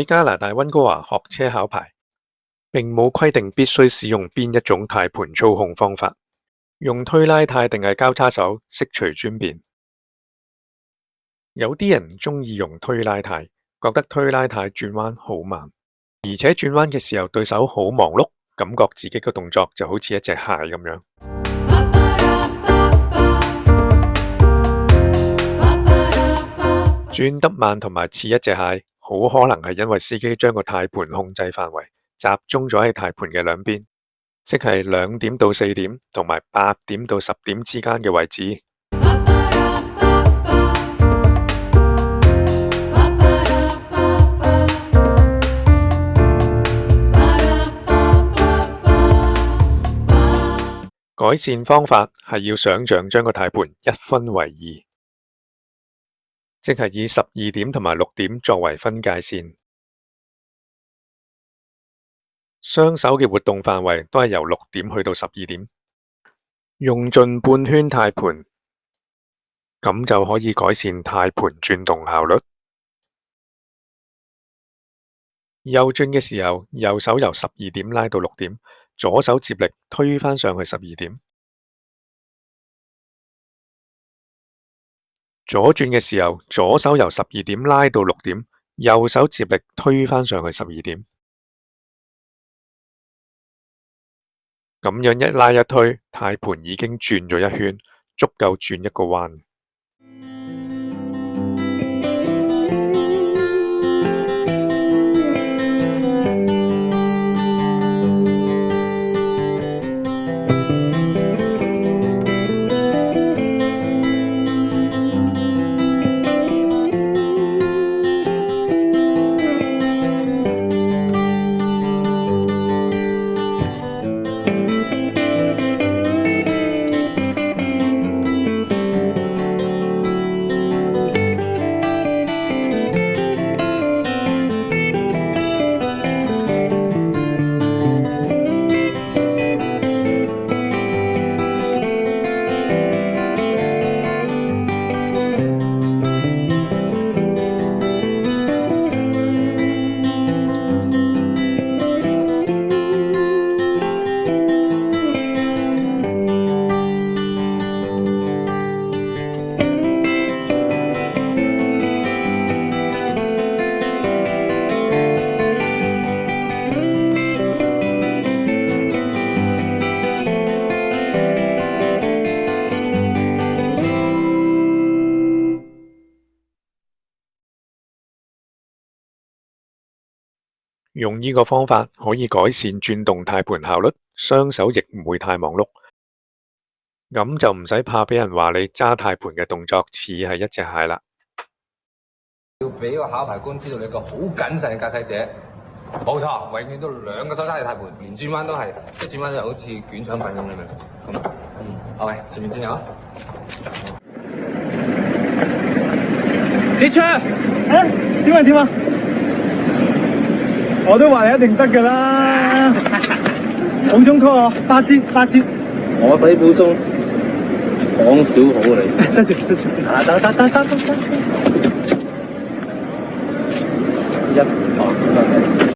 喺加拿大溫哥華學車考牌，並冇規定必須使用邊一種軚盤操控方法，用推拉軚定係交叉手，悉隨尊便。有啲人中意用推拉軚，覺得推拉軚轉彎好慢，而且轉彎嘅時候對手好忙碌，感覺自己嘅動作就好似一隻蟹咁樣。轉得慢同埋似一隻蟹，好可能係因為司機將個軚盤控制範圍集中咗喺軚盤嘅兩邊，即係2點到4點同埋8點到10點之間嘅位置。改善方法係要想像將個軚盤一分為2，即係以12點同埋6點作為分界線。雙手嘅活動範圍都係由6點去到12點，用盡半圈軚盤，咁就可以改善軚盤轉動效率。右轉嘅時候，右手由12點拉到6點，左手接力推返上去12點。左轉嘅時候，左手由12點拉到6點，右手接力推返上去12點。咁樣一拉一推，軚盤已經轉咗一圈，足夠轉一個彎。用呢個方法可以改善轉動軚盤效率，雙手亦唔會太忙碌，咁就唔使怕俾人話你揸軚盤嘅動作似係一隻蟹啦。要俾個考牌官知道你一個好謹慎嘅駕駛者，冇錯，永遠都2個手揸住軚盤，連轉彎都係，一轉彎就好似捲腸粉咁，你明唔明？咁，OK，前面轉右啊！跌出啊！點啊？我都話你一定得㗎啦！補鐘 call 我8折，我使補鐘講少好你。得，100